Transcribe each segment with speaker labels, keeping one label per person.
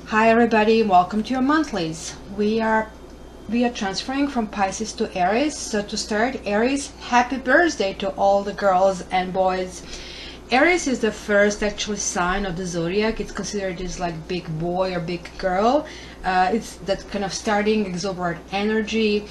Speaker 1: Hi everybody, welcome to your monthlies. We are transferring from Pisces to Aries. So to start, Aries, happy birthday to all the girls and boys. Aries is the first actually sign of the zodiac. It's considered as like big boy or big girl. It's that kind of starting exuberant energy.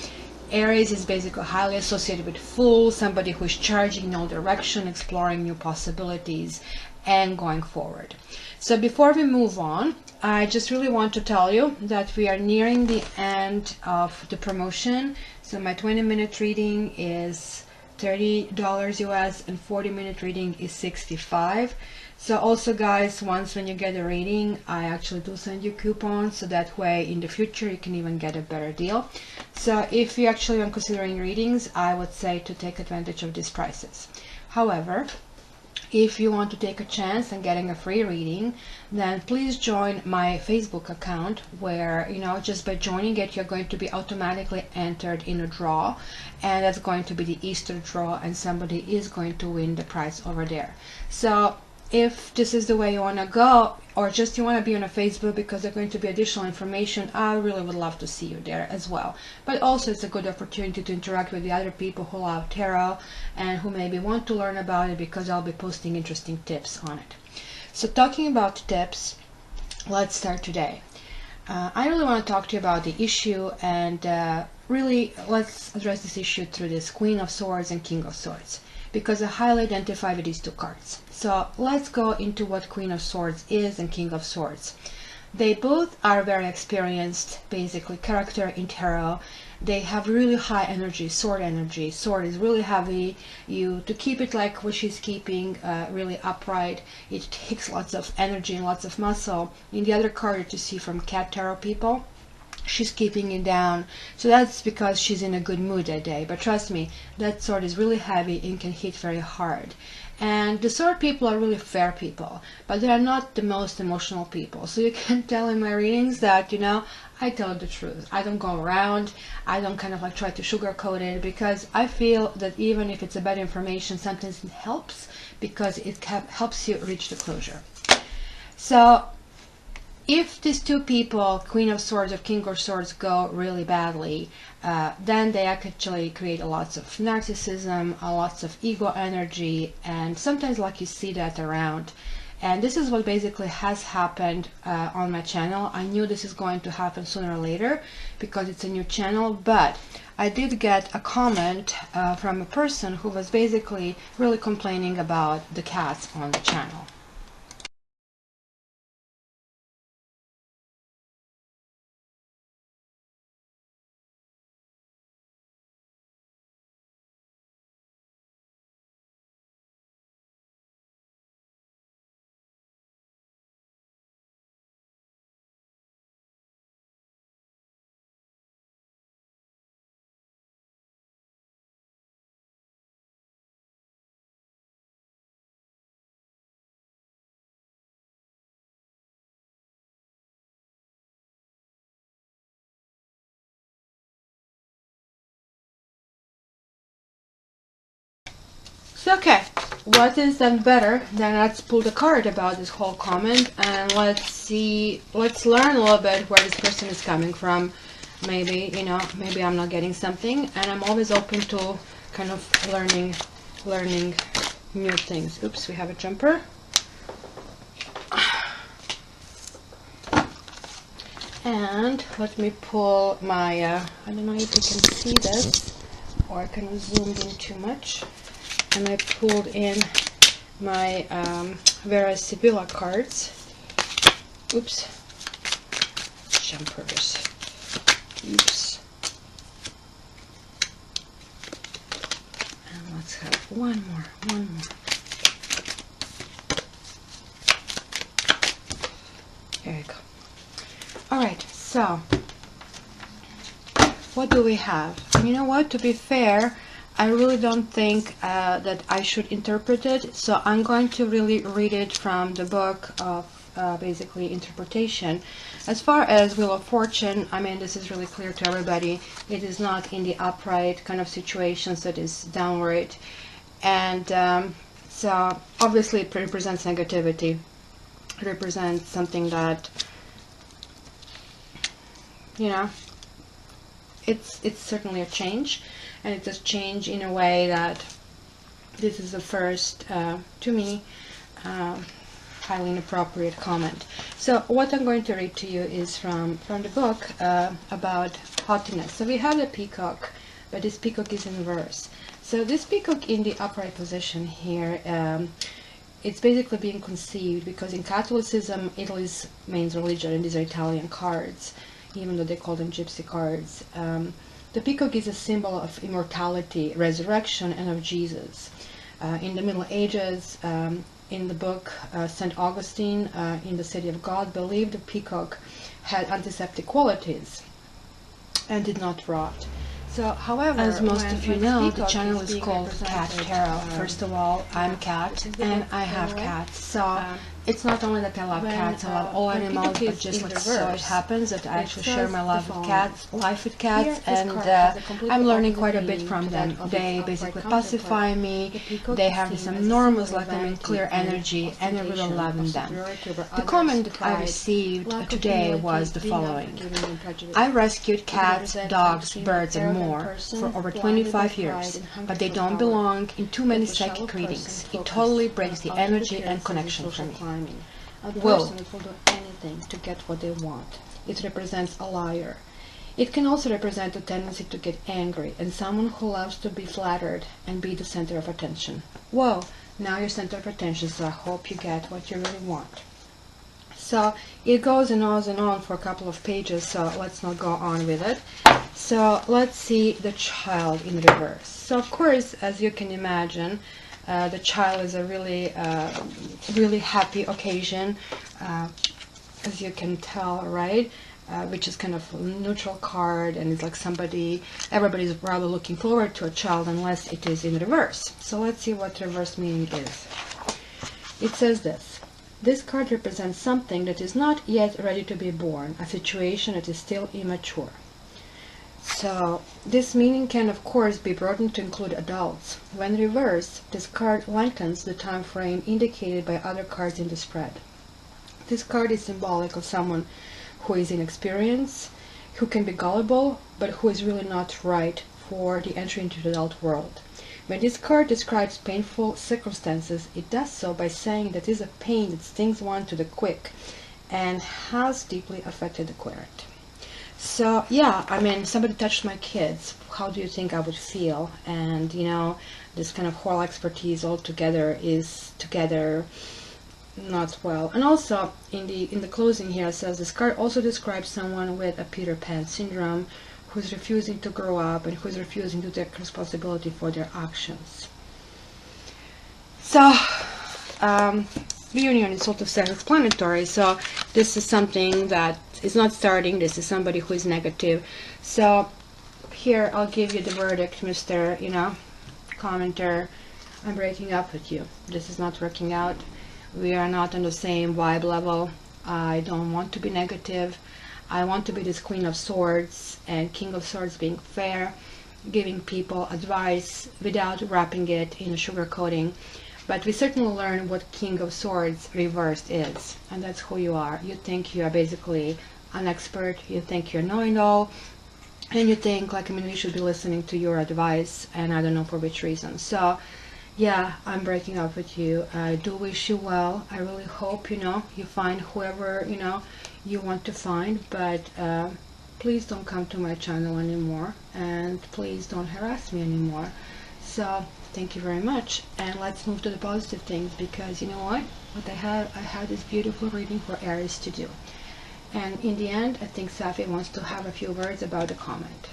Speaker 1: Aries is basically highly associated with Fool, somebody who is charging in all direction, exploring new possibilities, and going forward. So before we move on, I just really want to tell you that we are nearing the end of the promotion. So my 20-minute reading is $30 US and 40-minute reading is $65. So also guys, once when you get a reading, I actually do send you coupons, so that way in the future you can even get a better deal. So if you actually are considering readings, I would say to take advantage of these prices. However, if you want to take a chance and getting a free reading, then please join my Facebook account where, just by joining it, you're going to be automatically entered in a draw, and that's going to be the Easter draw, and somebody is going to win the prize over there. So if this is the way you want to go, or just you want to be on a Facebook because there's going to be additional information, I really would love to see you there as well. But also it's a good opportunity to interact with the other people who love tarot and who maybe want to learn about it, because I'll be posting interesting tips on it. So talking about tips, let's start today. I really want to talk to you about the issue, and really let's address this issue through this Queen of Swords and King of Swords, because I highly identify with these two cards. So let's go into what Queen of Swords is and King of Swords. They both are very experienced, basically, character in tarot. They have really high energy, sword energy. Sword is really heavy. To keep it like what she's keeping, really upright, it takes lots of energy and lots of muscle. In the other card that you see from Cat Tarot people, she's keeping it down. So that's because she's in a good mood that day. But trust me, that sword is really heavy and can hit very hard. And the sword people are really fair people, but they are not the most emotional people. So you can tell in my readings that, I tell the truth. I don't go around. I don't kind of like try to sugarcoat it, because I feel that even if it's a bad information, sometimes it helps, because it helps you reach the closure. So if these two people, Queen of Swords or King of Swords, go really badly, then they actually create lots of narcissism, lots of ego energy, and sometimes like you see that around. And this is what basically has happened on my channel. I knew this is going to happen sooner or later because it's a new channel, but I did get a comment from a person who was basically really complaining about the cats on the channel. So okay, what is then better than let's pull the card about this whole comment, and let's learn a little bit where this person is coming from. Maybe, maybe I'm not getting something, and I'm always open to kind of learning new things. Oops, we have a jumper. And let me pull my, I don't know if you can see this, or I kind of zoomed in too much. And I pulled in my Vera Sibilla cards. Oops. Jumpers. Oops. And let's have one more. There you go. Alright, so what do we have? And you know what, to be fair, I really don't think that I should interpret it, so I'm going to really read it from the book of basically interpretation. As far as Wheel of Fortune, I mean, this is really clear to everybody. It is not in the upright kind of situations, it is downward. And so obviously it represents negativity. It represents something that you know, it's certainly a change, and it's a change in a way that this is the first, to me, highly inappropriate comment. So what I'm going to read to you is from the book about haughtiness. So we have the peacock, but this peacock is in reverse. So this peacock in the upright position here, it's basically being conceived because in Catholicism, Italy's main religion, and these are Italian cards, even though they call them gypsy cards. The peacock is a symbol of immortality, resurrection, and of Jesus. In the Middle Ages, in the book, St. Augustine in the City of God believed the peacock had antiseptic qualities and did not rot. So, however, as most of you know, the channel is called Cat Tarot. First of all, I'm Cat, and I have cats. So, it's not only that I love cats, I love all animals, but just like so it happens that I actually share my love with cats, life with cats, and I'm learning quite a bit from them. They basically pacify me, they have this enormous, like clear energy, and I really love them. The comment that I received today was the following: I rescued cats, dogs, birds, and more for over 25 years, but they don't belong in too many psychic readings. It totally breaks the energy and connection for me. A person will do anything to get what they want. It represents a liar. It can also represent a tendency to get angry and someone who loves to be flattered and be the center of attention. Whoa, now you're center of attention, so I hope you get what you really want. So it goes and on for a couple of pages, so let's not go on with it. So let's see the child in reverse. So of course, as you can imagine, the child is a really happy occasion, as you can tell, right? Which is kind of a neutral card, and it's like everybody's rather looking forward to a child unless it is in reverse. So let's see what reverse meaning is. It says this: this card represents something that is not yet ready to be born, a situation that is still immature. So this meaning can of course be broadened to include adults. When reversed, this card lengthens the time frame indicated by other cards in the spread. This card is symbolic of someone who is inexperienced, who can be gullible, but who is really not right for the entry into the adult world. When this card describes painful circumstances, it does so by saying that it is a pain that stings one to the quick and has deeply affected the querent. So yeah, I mean, somebody touched my kids, how do you think I would feel? And you know, this kind of whole expertise all together is not well. And also in the closing here it says this card also describes someone with a Peter Pan syndrome, who's refusing to grow up and who's refusing to take responsibility for their actions. So reunion is sort of self-explanatory. So this is something that is not starting. This is somebody who is negative. So here I'll give you the verdict, Mr. Commenter. I'm breaking up with you. This is not working out. We are not on the same vibe level. I don't want to be negative. I want to be this Queen of Swords and King of Swords, being fair, giving people advice without wrapping it in a sugar coating. But we certainly learn what King of Swords reversed is, and that's who you are. You think you are basically an expert, you think you're knowing all, and you think like, we should be listening to your advice, and I don't know for which reason. So yeah, I'm breaking up with you. I do wish you well. I really hope you find whoever you want to find, but please don't come to my channel anymore, and please don't harass me anymore. So thank you very much, and let's move to the positive things, because you know what I had this beautiful reading for Aries to do, and in the end I think Safi wants to have a few words about the comment.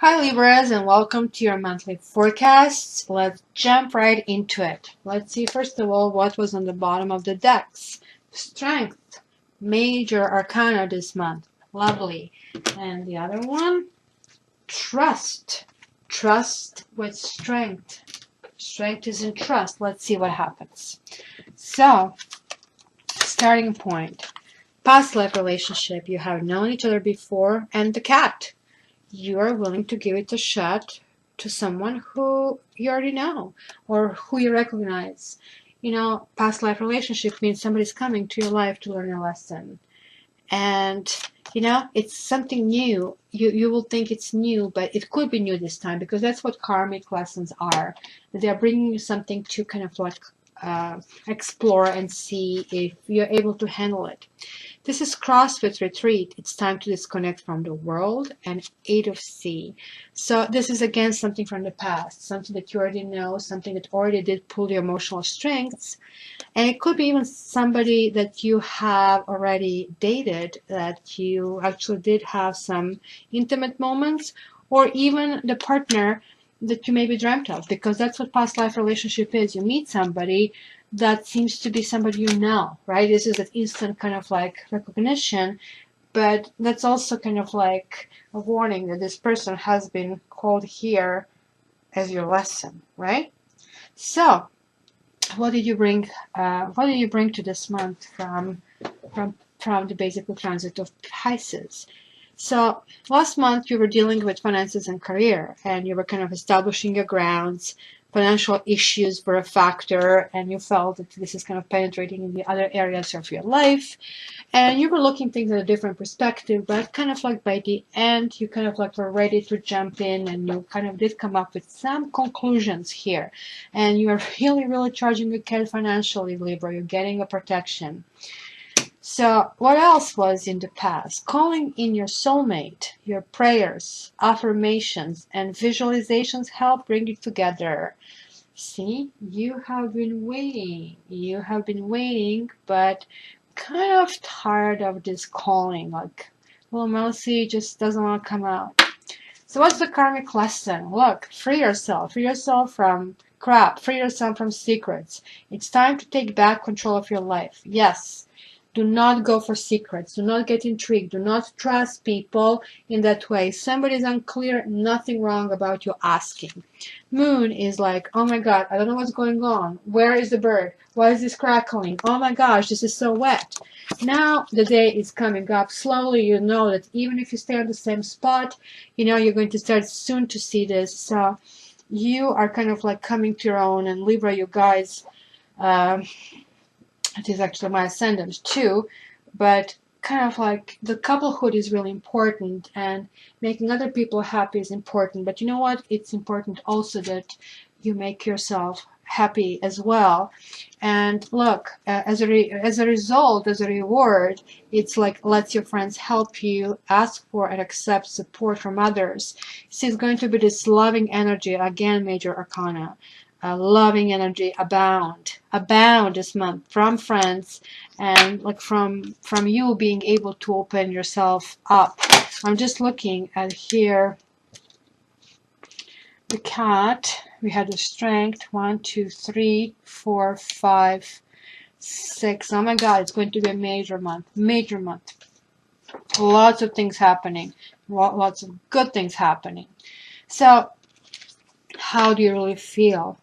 Speaker 1: Hi Libras, and welcome to your monthly forecasts. Let's jump right into it. Let's see first of all what was on the bottom of the decks. Strength, major arcana this month, lovely. And the other one, trust, trust with strength. Strength is in trust. Let's see what happens. So, starting point, past life relationship, you have known each other before, and the cat. You are willing to give it a shot, to someone who you already know or who you recognize. You know, past life relationship means somebody's coming to your life to learn a lesson. And you know, it's something new. You will think it's new, but it could be new this time, because that's what karmic lessons are. They're bringing you something to kind of like explore and see if you're able to handle it. This is CrossFit retreat. It's time to disconnect from the world and 8 of C. So this is again something from the past, something that you already know, something that already did pull your emotional strengths. And it could be even somebody that you have already dated, that you actually did have some intimate moments, or even the partner that you maybe dreamt of, because that's what past life relationship is. You meet somebody that seems to be somebody you know, right? This is that instant kind of like recognition, but that's also kind of like a warning that this person has been called here as your lesson, right? So what did you bring? What did you bring to this month from the basically transit of Pisces? So last month you were dealing with finances and career, and you were kind of establishing your grounds. Financial issues were a factor, and you felt that this is kind of penetrating in the other areas of your life, and you were looking things at a different perspective. But kind of like by the end, you kind of like were ready to jump in, and you kind of did come up with some conclusions here, and you are really charging ahead financially, Libra. You're getting a protection. So what else was in the past? Calling in your soulmate. Your prayers, affirmations, and visualizations help bring it together. See, you have been waiting. You have been waiting, but kind of tired of this calling. Like, little Melcy just doesn't want to come out. So what's the karmic lesson? Look, free yourself. Free yourself from crap. Free yourself from secrets. It's time to take back control of your life. Yes. Do not go for secrets. Do not get intrigued. Do not trust people in that way. Somebody's unclear, nothing wrong about you asking. Moon is like, oh my God, I don't know what's going on. Where is the bird? Why is this crackling? Oh my gosh, this is so wet. Now the day is coming up. Slowly you know that even if you stay on the same spot, you know you're going to start soon to see this. So you are kind of like coming to your own. And Libra, you guys, it is actually my ascendant too, but kind of like the couplehood is really important, and making other people happy is important. But you know what? It's important also that you make yourself happy as well. And look, as a result, as a reward, it's like let your friends help you, ask for and accept support from others. See, it's going to be this loving energy, again, major arcana. Loving energy abound this month from friends, and like from you being able to open yourself up. I'm just looking at here the cat. We had the strength 1 2 3 4 5 6. Oh my God, it's going to be a major month. Lots of things happening, lots of good things happening. So how do you really feel?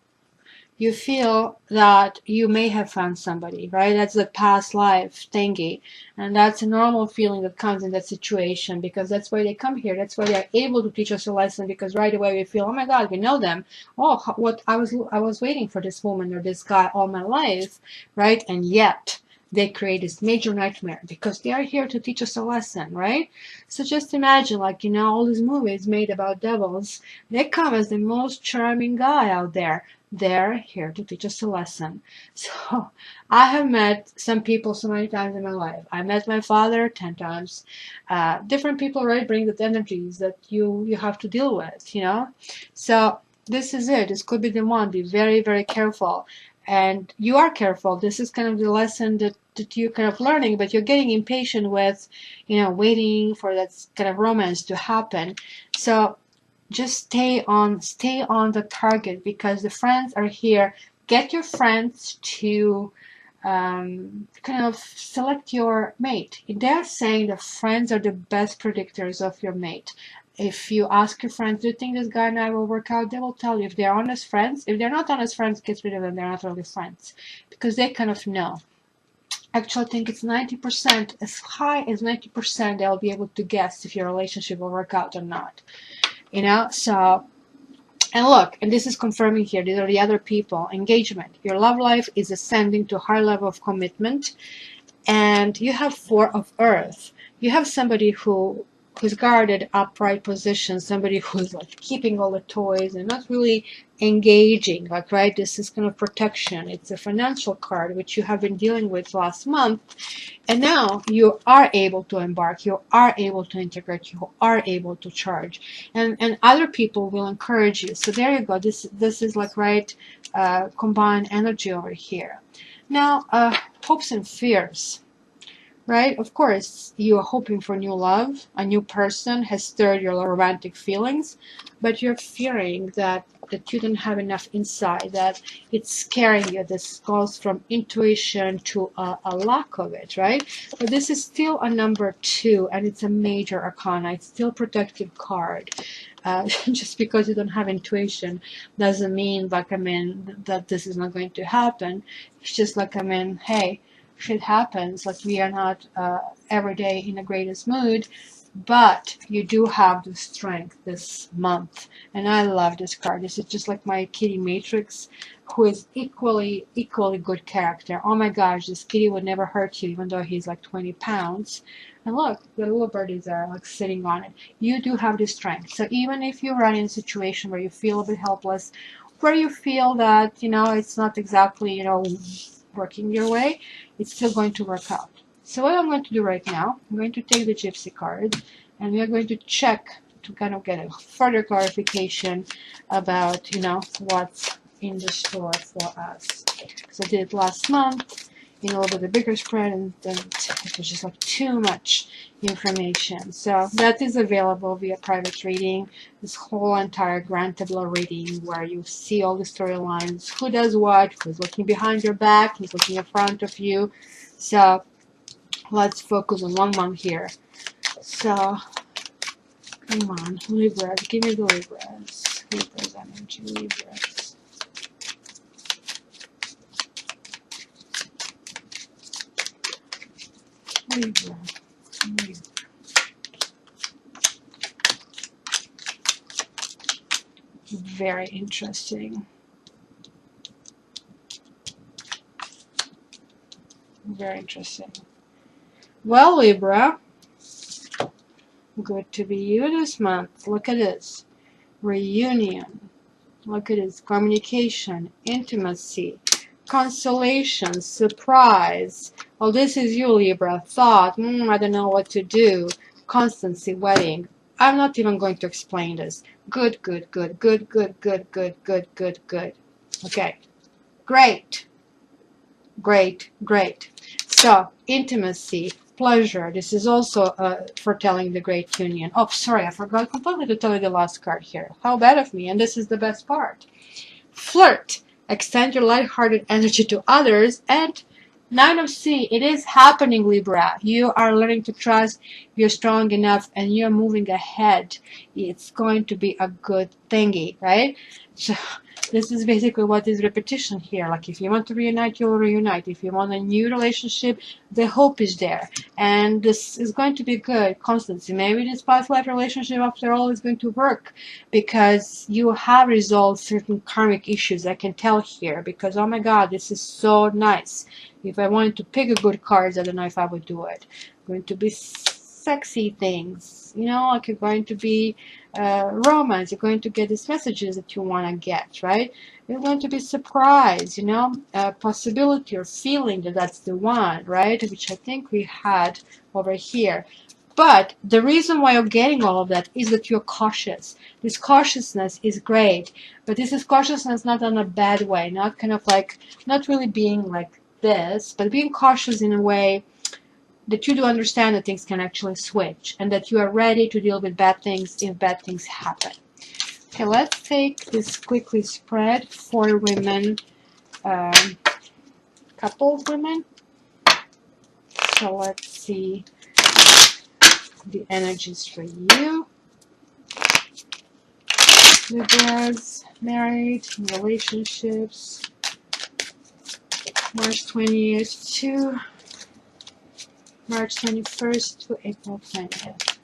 Speaker 1: You feel that you may have found somebody, right? That's the past life thingy. And that's a normal feeling that comes in that situation, because that's why they come here. That's why they're able to teach us a lesson, because right away we feel, oh my God, we know them. Oh, what I was waiting for this woman or this guy all my life, right? And yet they create this major nightmare because they are here to teach us a lesson, right? So just imagine, like, you know, all these movies made about devils, they come as the most charming guy out there. They're here to teach us a lesson. So I have met some people so many times in my life. I met my father 10 times. Different people, right, bring the energies that you have to deal with, you know. So this is it. This could be the one. Be very careful. And you are careful. This is kind of the lesson that you're kind of learning, but you're getting impatient with, you know, waiting for that kind of romance to happen. So just stay on the target, because the friends are here. Get your friends to kind of select your mate. They're saying that friends are the best predictors of your mate. If you ask your friends, do you think this guy and I will work out? They will tell you. If they're honest friends. If they're not honest friends, get rid of them. They're not really friends, because they kind of know. Actually, I think it's 90%, as high as 90%, they'll be able to guess if your relationship will work out or not. You know, so And look, and this is confirming here, these are the other people. Engagement. Your love life is ascending to a higher level of commitment. And you have Four of Earth. You have somebody who's guarded upright position, somebody who's like keeping all the toys and not really engaging, like, right? This is kind of protection. It's a financial card which you have been dealing with last month, and now you are able to embark, you are able to integrate, you are able to charge, and other people will encourage you. So there you go. This is like, right, combined energy over here. Now, hopes and fears, right? Of course, you are hoping for new love. A new person has stirred your romantic feelings, but you're fearing that you don't have enough insight, that it's scaring you. This goes from intuition to a lack of it, right? But this is still a number 2, and it's a major arcana. It's still protective card. Just because you don't have intuition doesn't mean, like, I mean, that this is not going to happen. It's just like, I mean, hey, shit happens. Like, we are not every day in the greatest mood, but you do have the strength this month. And I love this card. This is just like my kitty matrix, who is equally good character. Oh my gosh, this kitty would never hurt you, even though he's like 20 pounds. And look, the little birdies are like sitting on it. You do have the strength. So even if you run in a situation where you feel a bit helpless, where you feel that, you know, it's not exactly, you know, working your way, it's still going to work out. So what I'm going to do right now, I'm going to take the Gypsy card, and we are going to check to kind of get a further clarification about, you know, what's in the store for us. Because I did it last month in a little bit bigger spread, and then it was just like too much information. So that is available via private reading, this whole entire grand tableau reading where you see all the storylines, who does what, who's looking behind your back, who's looking in front of you. So let's focus on one month here. So come on, Libras, give me the Libras. Libras energy, Libras. Libra. Libra. Very interesting. Very interesting. Well, Libra, good to be you this month. Look at this. Reunion. Look at this. Communication, intimacy, consolation, surprise. Oh, this is you, Libra. Thought, I don't know what to do. Constancy, wedding. I'm not even going to explain this. Good, good, good, good, good, good, good, good, good, good. Okay. Great. Great, great. So, intimacy, pleasure. This is also foretelling the great union. Oh, sorry, I forgot completely to tell you the last card here. How bad of me, and this is the best part. Flirt. Extend your lighthearted energy to others. And Nine of Sea, it is happening, Libra. You are learning to trust, you're strong enough, and you're moving ahead. It's going to be a good thingy, right? So this is basically what is repetition here. Like, if you want to reunite, you'll reunite. If you want a new relationship, the hope is there. And this is going to be good. Constancy. Maybe this past life relationship, after all, is going to work because you have resolved certain karmic issues. I can tell here because, oh my God, this is so nice. If I wanted to pick a good card, I don't know if I would do it. Going to be sexy things, you know, like you're going to be romance, you're going to get these messages that you want to get, right? You're going to be surprised, you know, possibility or feeling that that's the one, right? Which I think we had over here. But the reason why you're getting all of that is that you're cautious. This cautiousness is great, but this is cautiousness not in a bad way, not kind of like, not really being like this, but being cautious in a way that you do understand that things can actually switch and that you are ready to deal with bad things if bad things happen. Okay, let's take this quickly spread for women, couple women. So let's see the energies for you. Libras, married, relationships, March 20th to March 21st to April 20th.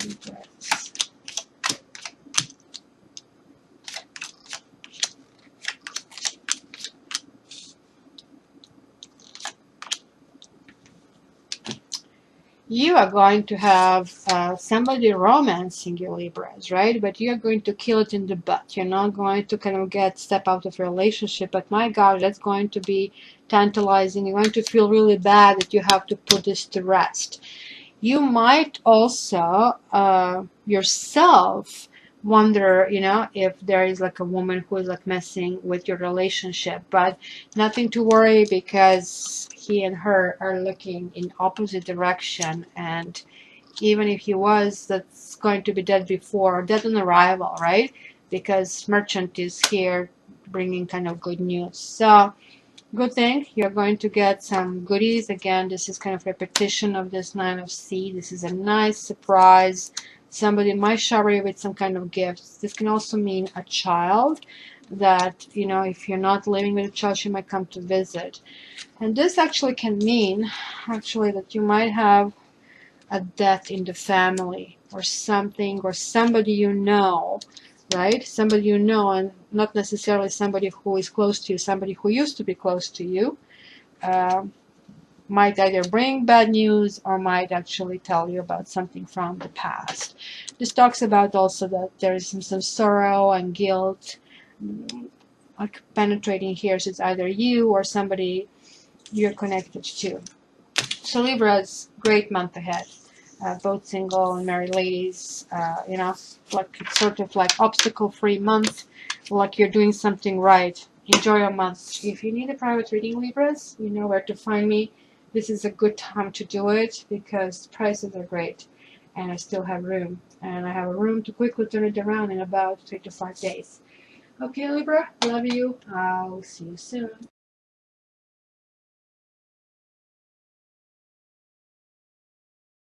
Speaker 1: Libras. you are going to have somebody romancing you, Libras, right? But you're going to kill it in the butt. You're not going to kind of step out of a relationship. But my God, that's going to be tantalizing. You're going to feel really bad that you have to put this to rest. You might also yourself wonder, if there is like a woman who is like messing with your relationship, but nothing to worry, because he and her are looking in opposite direction, and even if he was, that's going to be dead before, dead on arrival, right? Because Merchant is here bringing kind of good news. So good thing, you're going to get some goodies. Again, this is kind of repetition of this Nine of Seed. This is a nice surprise. Somebody might shower you with some kind of gifts. This can also mean a child that, if you're not living with a child, she might come to visit. And this actually can mean, that you might have a death in the family or something, or somebody you know, right? Somebody you know, and not necessarily somebody who is close to you, somebody who used to be close to you, uh, might either bring bad news or might actually tell you about something from the past. This talks about also that there is some sorrow and guilt like penetrating here, so it's either you or somebody you're connected to. So Libra's great month ahead. Both single and married ladies, like it's sort of like obstacle-free month, like you're doing something right. Enjoy your month. If you need a private reading, Libras, you know where to find me. This is a good time to do it because prices are great, and I still have room. And I have a room to quickly turn it around in about 3 to 5 days. Okay, Libra, love you. I'll see you soon.